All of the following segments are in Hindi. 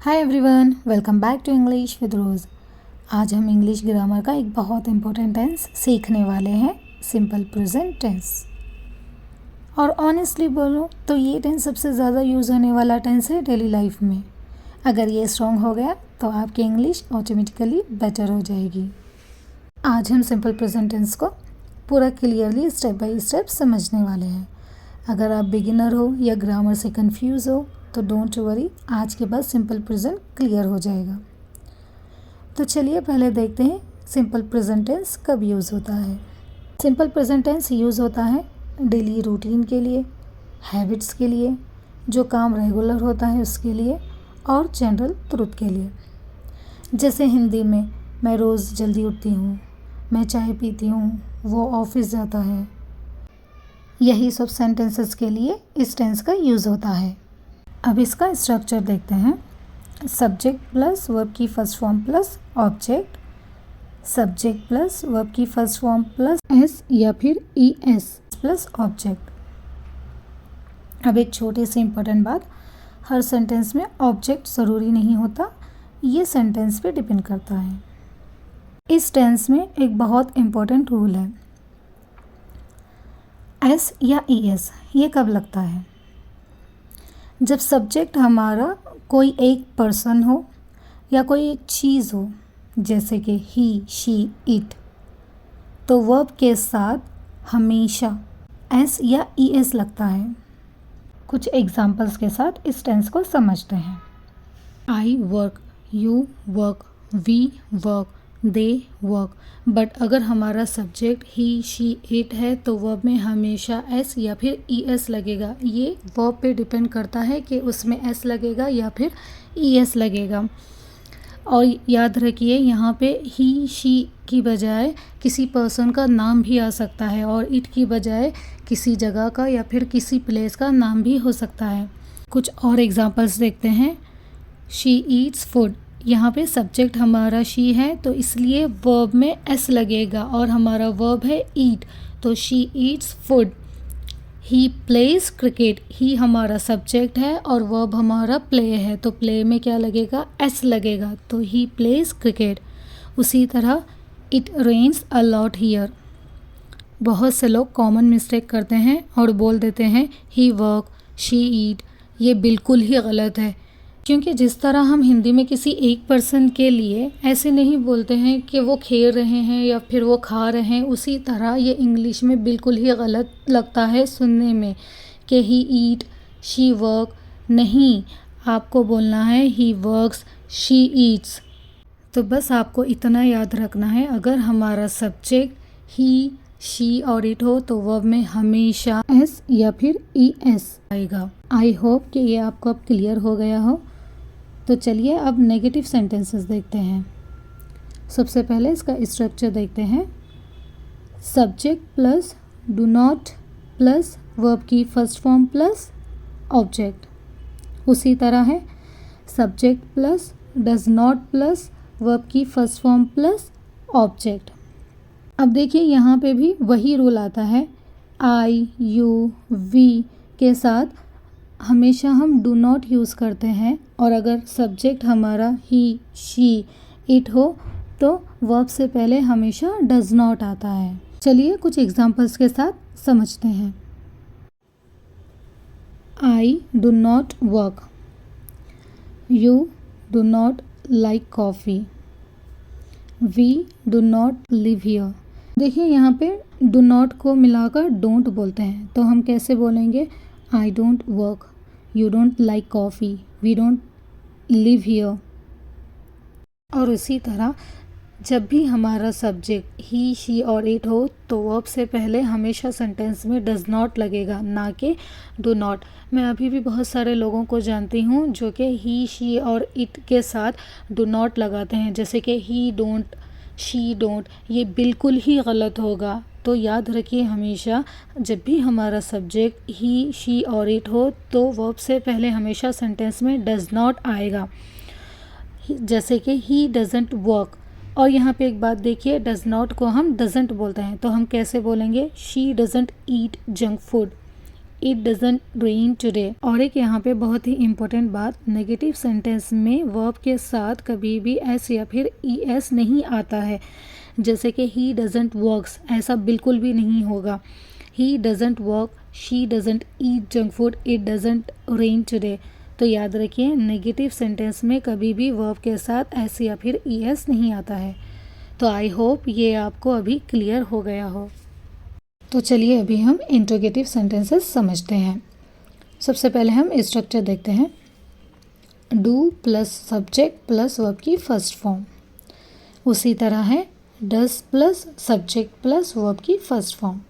Hi everyone, welcome back to English with Rose. आज हम इंग्लिश ग्रामर का एक बहुत इंपॉर्टेंट टेंस सीखने वाले हैं, सिंपल प्रेजेंट टेंस। और ऑनेस्टली बोलो तो ये टेंस सबसे ज़्यादा यूज़ होने वाला टेंस है डेली लाइफ में। अगर ये स्ट्रॉन्ग हो गया तो आपकी इंग्लिश ऑटोमेटिकली बेटर हो जाएगी। आज हम सिंपल प्रेजेंट टेंस को पूरा क्लियरली स्टेप बाय स्टेप समझने वाले हैं। अगर आप बिगिनर हो या ग्रामर से कंफ्यूज हो तो डोंट वरी, आज के बाद सिंपल प्रेजेंट क्लियर हो जाएगा। तो चलिए पहले देखते हैं सिंपल प्रेजेंट टेंस कब यूज़ होता है। सिंपल प्रेजेंट टेंस यूज़ होता है डेली रूटीन के लिए, हैबिट्स के लिए, जो काम रेगुलर होता है उसके लिए, और जनरल ट्रुथ के लिए। जैसे हिंदी में मैं रोज़ जल्दी उठती हूँ, मैं चाय पीती हूँ, वो ऑफिस जाता है। यही सब सेंटेंसेस के लिए इस टेंस का यूज़ होता है। अब इसका स्ट्रक्चर देखते हैं। सब्जेक्ट प्लस वर्ब की first form plus object, subject plus verb की फर्स्ट फॉर्म प्लस एस या फिर ई एस प्लस ऑब्जेक्ट। अब एक छोटी सी इम्पोर्टेंट बात, हर सेंटेंस में ऑब्जेक्ट ज़रूरी नहीं होता, ये सेंटेंस पे डिपेंड करता है। इस टेंस में एक बहुत इम्पोर्टेंट रूल है, एस या ई एस ये कब लगता है? जब सब्जेक्ट हमारा कोई एक पर्सन हो या कोई एक चीज़ हो, जैसे कि ही, शी, इट, तो वर्ब के साथ हमेशा एस या ई एस लगता है। कुछ एग्जांपल्स के साथ इस टेंस को समझते हैं। I work, you work, we work, they work. But अगर हमारा सब्जेक्ट ही, शी, इट है तो वर्ब में हमेशा एस या फिर ई एस लगेगा। ये वर्ब पे डिपेंड करता है कि उसमें एस लगेगा या फिर ई एस लगेगा। और याद रखिए, यहाँ पे ही, शी की बजाय किसी पर्सन का नाम भी आ सकता है और इट की बजाय किसी जगह का या फिर किसी प्लेस का नाम भी हो सकता है। कुछ और एग्जांपल्स देखते हैं। शी ईट्स फूड, यहाँ पे सब्जेक्ट हमारा शी है तो इसलिए वर्ब में एस लगेगा और हमारा वर्ब है ईट, तो she eats food. He plays cricket, he हमारा सब्जेक्ट है और वर्ब हमारा प्ले है, तो प्ले में क्या लगेगा? एस लगेगा, तो ही प्लेज क्रिकेट। उसी तरह it rains a lot here. बहुत से लोग कॉमन मिस्टेक करते हैं और बोल देते हैं ही वर्क, शी ईट। ये बिल्कुल ही गलत है, क्योंकि जिस तरह हम हिंदी में किसी एक पर्सन के लिए ऐसे नहीं बोलते हैं कि वो खेल रहे हैं या फिर वो खा रहे हैं, उसी तरह ये इंग्लिश में बिल्कुल ही गलत लगता है सुनने में कि ही ईट, शी वर्क। नहीं, आपको बोलना है ही वर्क्स, शी ईट्स। तो बस आपको इतना याद रखना है, अगर हमारा सब्जेक्ट ही, शी और इट हो तो वर्ब में हमेशा एस या फिर ई एस आएगा। आई होप कि ये आपको अब क्लियर हो गया हो। तो चलिए अब नेगेटिव सेंटेंसेस देखते हैं। सबसे पहले इसका स्ट्रक्चर देखते हैं। Subject plus do not plus verb की फर्स्ट फॉर्म प्लस ऑब्जेक्ट। उसी तरह है subject plus does not plus verb की फर्स्ट फॉर्म प्लस ऑब्जेक्ट। अब देखिए यहाँ पे भी वही रूल आता है, आई, यू, वी के साथ हमेशा हम डू नॉट यूज़ करते हैं और अगर सब्जेक्ट हमारा ही, शी, इट हो तो वर्ब से पहले हमेशा डज नॉट आता है। चलिए कुछ एग्जांपल्स के साथ समझते हैं। I do not work, you do not like coffee, we do not live here. देखिए यहाँ पे डू नॉट को मिलाकर डोंट बोलते हैं, तो हम कैसे बोलेंगे? I don't work, you don't like coffee, we don't live here. और उसी तरह जब भी हमारा सब्जेक्ट ही, शी और इट हो तो वर्ब से पहले हमेशा सेंटेंस में डज नॉट लगेगा, ना कि डू नॉट। मैं अभी भी बहुत सारे लोगों को जानती हूँ जो कि ही, शी और इट के साथ डू नॉट लगाते हैं, जैसे कि ही डोंट, शी डोंट। ये बिल्कुल ही गलत होगा। तो याद रखिए, हमेशा जब भी हमारा सब्जेक्ट ही, शी और इट हो तो वर्ब से पहले हमेशा सेंटेंस में डज नॉट आएगा, जैसे कि ही डजंट वर्क। और यहाँ पे एक बात देखिए, डज नॉट को हम डजंट बोलते हैं, तो हम कैसे बोलेंगे? She doesn't eat junk food, it doesn't rain today. और एक यहाँ पे बहुत ही इम्पोर्टेंट बात, नेगेटिव सेंटेंस में वर्ब के साथ कभी भी एस या फिर ES नहीं आता है। जैसे कि ही डजंट वर्क्स, ऐसा बिल्कुल भी नहीं होगा। He doesn't work, she doesn't eat junk food, it doesn't rain today. तो याद रखिए, नेगेटिव सेंटेंस में कभी भी वर्ब के साथ एस या फिर ES नहीं आता है। तो आई होप ये आपको अभी क्लियर हो गया हो। तो चलिए अभी हम इंट्रोगेटिव सेंटेंसेस समझते हैं। सबसे पहले हम स्ट्रक्चर देखते हैं। Do plus subject plus verb की फर्स्ट फॉर्म। उसी तरह है does plus subject plus verb की फर्स्ट फॉर्म।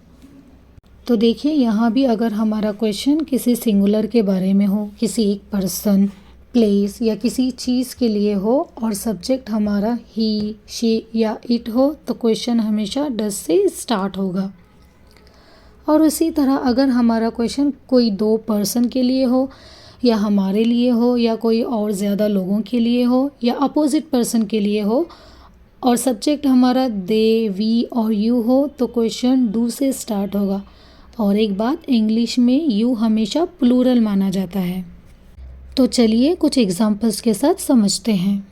तो देखिए यहाँ भी अगर हमारा क्वेश्चन किसी सिंगुलर के बारे में हो, किसी एक पर्सन, प्लेस या किसी चीज़ के लिए हो और सब्जेक्ट हमारा ही, शी या इट हो, तो क्वेश्चन हमेशा डज से स्टार्ट होगा। और उसी तरह अगर हमारा क्वेश्चन कोई दो पर्सन के लिए हो या हमारे लिए हो या कोई और ज़्यादा लोगों के लिए हो या अपोजिट पर्सन के लिए हो और सब्जेक्ट हमारा दे, वी और यू हो, तो क्वेश्चन डू से स्टार्ट होगा। और एक बात, इंग्लिश में यू हमेशा प्लूरल माना जाता है। तो चलिए कुछ एग्जांपल्स के साथ समझते हैं।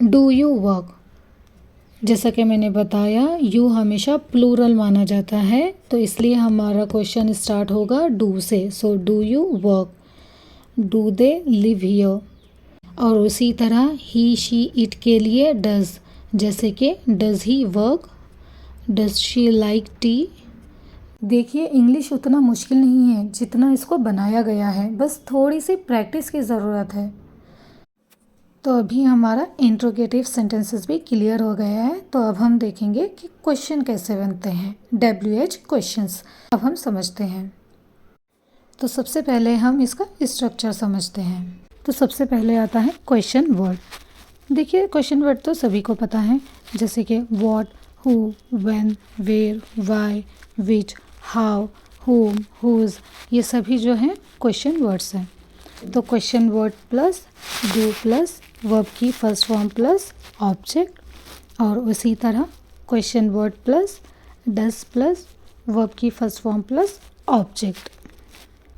डू यू वर्क, जैसा कि मैंने बताया यू हमेशा प्लूरल माना जाता है, तो इसलिए हमारा क्वेश्चन स्टार्ट होगा डू से। So do you work, do they live here. और उसी तरह ही, शी, इट के लिए डज, जैसे कि does he work, does she like T. देखिए इंग्लिश उतना मुश्किल नहीं है जितना इसको बनाया गया है, बस थोड़ी सी प्रैक्टिस की ज़रूरत है। तो अभी हमारा इंट्रोगेटिव सेंटेंसेस भी क्लियर हो गया है। तो अब हम देखेंगे कि क्वेश्चन कैसे बनते हैं, WH क्वेश्चंस। अब हम समझते हैं। तो सबसे पहले हम इसका स्ट्रक्चर समझते हैं। तो सबसे पहले आता है क्वेश्चन वर्ड। देखिए क्वेश्चन वर्ड तो सभी को पता है, जैसे कि what, who, when, where, why, which, how, whom, whose, ये सभी जो हैं क्वेश्चन वर्ड्स हैं। तो question word plus do plus verb की फर्स्ट फॉर्म प्लस ऑब्जेक्ट, और उसी तरह question word plus does plus verb की फर्स्ट फॉर्म प्लस ऑब्जेक्ट।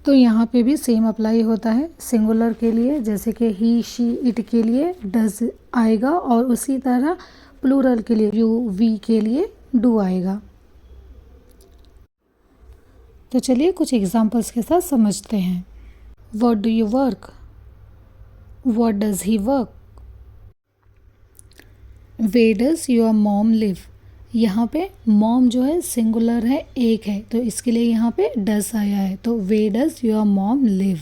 तो यहाँ पे भी सेम अप्लाई होता है सिंगुलर के लिए, जैसे कि ही, शी, इट के लिए डज आएगा और उसी तरह प्लूरल के लिए यू, वी के लिए डू आएगा। तो चलिए कुछ एग्जांपल्स के साथ समझते हैं। What do you work, what does he work, where does your mom live. यहाँ पे मॉम जो है सिंगुलर है, एक है, तो इसके लिए यहाँ पे डज आया है, तो where does your mom live.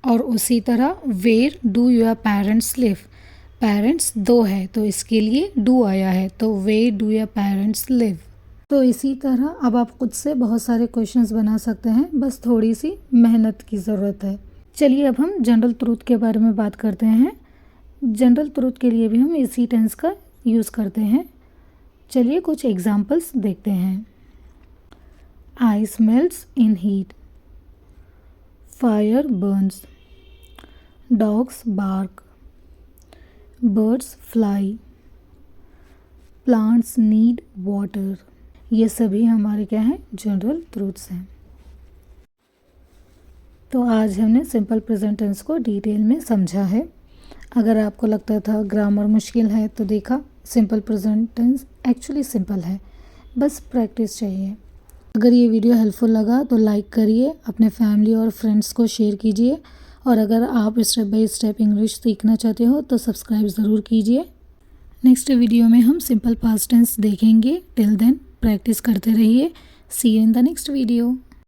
और उसी तरह where do your parents live, parents दो है तो इसके लिए डू आया है, तो where do your parents live. तो इसी तरह अब आप खुद से बहुत सारे क्वेश्चंस बना सकते हैं, बस थोड़ी सी मेहनत की ज़रूरत है। चलिए अब हम जनरल ट्रूथ के बारे में बात करते हैं। जनरल ट्रूथ के लिए भी हम इसी टेंस का यूज़ करते हैं। चलिए कुछ एग्जांपल्स देखते हैं। Ice melts in heat, fire burns, dogs bark, birds fly, plants need water. ये सभी हमारे क्या हैं, जनरल ट्रूथ्स हैं। तो आज हमने सिंपल प्रेजेंट टेंस को डिटेल में समझा है। अगर आपको लगता था ग्रामर मुश्किल है तो देखा, simple present tense actually simple है, बस प्रैक्टिस चाहिए। अगर ये वीडियो हेल्पफुल लगा तो लाइक करिए, अपने फैमिली और फ्रेंड्स को शेयर कीजिए, और अगर आप स्टेप बाय स्टेप इंग्लिश सीखना चाहते हो तो सब्सक्राइब ज़रूर कीजिए। नेक्स्ट वीडियो में हम सिंपल पास्ट टेंस देखेंगे। टिल देन प्रैक्टिस करते रहिए। See you in the next video.